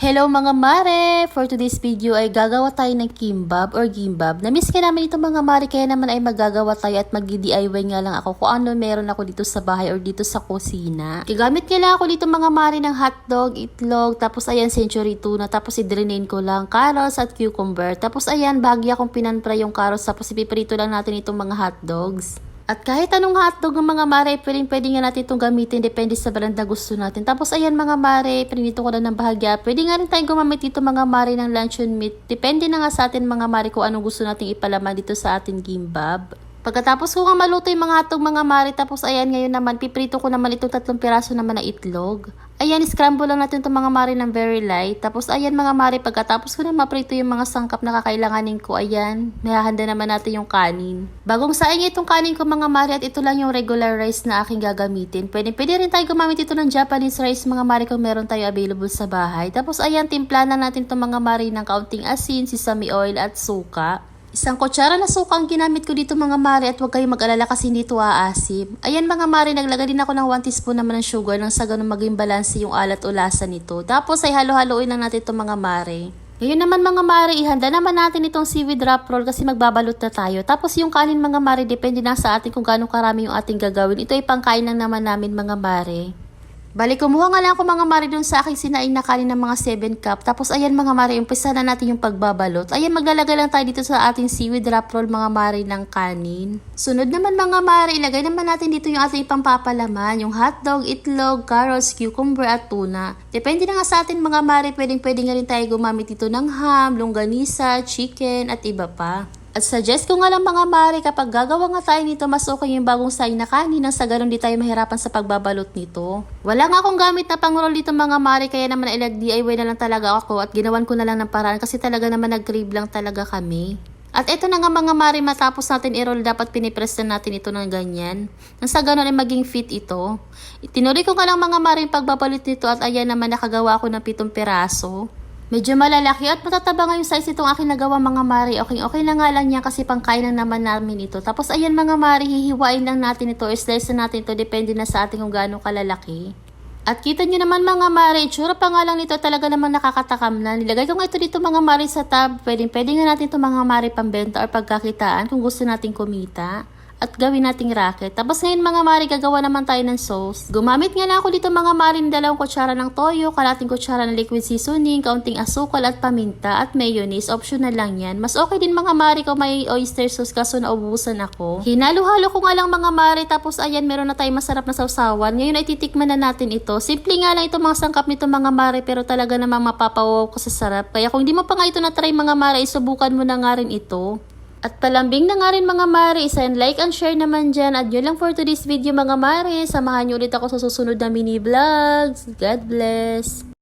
Hello mga mare! For today's video ay gagawa tayo ng kimbab or gimbab. Namiss ka naman ito mga mare, kaya naman ay magagawa tayo at mag-DIY nga lang ako kung ano meron ako dito sa bahay or dito sa kusina. Gagamit nga lang ako dito mga mare ng hotdog, itlog, tapos ayan century tuna, tapos i-drain ko lang carrots at cucumber. Tapos ayan, bahagya kong pinanfry yung carrots, tapos ipiprito lang natin itong mga hotdogs. At kahit anong hotdog ng mga mare, pwede nga natin itong gamitin, depende sa brand na gusto natin. Tapos ayan mga mare, pinito ko lang ng bahagya. Pwede nga rin tayong gumamit dito mga mare ng luncheon meat. Depende na nga sa atin mga mare kung anong gusto nating ipalaman dito sa ating gimbab. Pagkatapos ko nga maluto yung mga hotdog mga mare, tapos ayan ngayon naman, piprito ko naman itong 3 piraso naman na itlog. Ayan, scramble lang natin itong mga mare ng very light. Tapos ayan mga mare, pagkatapos ko na maprito yung mga sangkap na kakailanganin ko, ayan, mahahanda naman natin yung kanin. Bagong saing itong kanin ko mga mare, at ito lang yung regular rice na aking gagamitin. Pwede rin tayo gumamit ito ng Japanese rice mga mare kung meron tayo available sa bahay. Tapos ayan, timpla na natin itong mga mare ng kaunting asin, sesame oil at suka. Isang kutsara na suka ang ginamit ko dito mga mare, at huwag kayong mag-alala kasi hindi ito aasim. Ayan mga mare, naglagay din ako ng 1 teaspoon naman ng sugar nang sa ganun maging balanse yung alat o lasa nito. Tapos ay halo-haloin lang natin itong mga mare. Ngayon naman mga mare, ihanda naman natin itong seaweed wrap roll kasi magbabalot na tayo. Tapos yung kanin mga mare, depende na sa atin kung gaano karami yung ating gagawin. Ito ay pangkain lang naman namin mga mare. Bali, kumuha nga lang ako mga mare dun sa aking sinaing na kanin ng mga 7 cup. Tapos ayan mga mare, umpisa na natin yung pagbabalot. Ayan, maglalagay lang tayo dito sa ating seaweed wrap roll mga mare ng kanin. Sunod naman mga mare, ilagay naman natin dito yung ating pampapalaman. Yung hotdog, itlog, carrots, cucumber at tuna. Depende na nga sa atin mga mare, pwede nga rin tayo gumamit dito ng ham, longganisa, chicken at iba pa. At suggest ko nga lang mga mare, kapag gagawa nga tayo nito, mas okay yung bagong saing na kanin nang sa ganun di tayo mahirapan sa pagbabalot nito. Wala nga akong gamit na pang-roll dito mga mare, kaya naman DIY na lang talaga ako at ginawan ko na lang ng paraan kasi talaga naman nag-crave lang talaga kami. At ito na nga mga mare, matapos natin i-roll, dapat pinipress na natin ito ng ganyan. Nang sa ganun ay maging fit ito. Itinuri ko nga lang mga mare yung pagbabalot nito, at ayan naman nakagawa ako ng 7 piraso. Medyo malalaki at matataba nga yung size itong aking nagawa mga mare. Okay na nga lang yan kasi pangkain na naman namin ito. Tapos ayan mga mare, hihiwain lang natin ito or slice na natin ito. Depende na sa ating kung gaano kalalaki. At kita nyo naman mga mare, itsura pa nga lang nito, talaga namang nakakatakam na. Nilagay ko nga ito dito mga mare sa tab. Pwede nga natin ito mga mare pambenta or pagkakitaan kung gusto nating kumita. At gawin nating racket. Tapos ngayon mga mare, gagawa naman tayo ng sauce. Gumamit nga lang ako dito mga mare ng 2 kutsara ng toyo, kalating kutsara ng liquid seasoning, kaunting asukal at paminta at mayonnaise. Optional lang yan. Mas okay din mga mare kung may oyster sauce, kaso naubusan ako. Hinalo-halo ko nga lang mga mare, tapos ayan, meron na tayong masarap na sausawan. Ngayon ay titikman na natin ito. Simple nga lang ito mga sangkap nito mga mare, pero talaga namang mapapawaw ko sa sarap. Kaya kung di mo pa nga ito na-try mga mare, isubukan mo na nga rin ito. At palambing na nga rin mga mare, and like and share naman dyan. At yun lang for today's video mga mare. Samahan nyo ulit ako sa susunod na mini vlogs. God bless!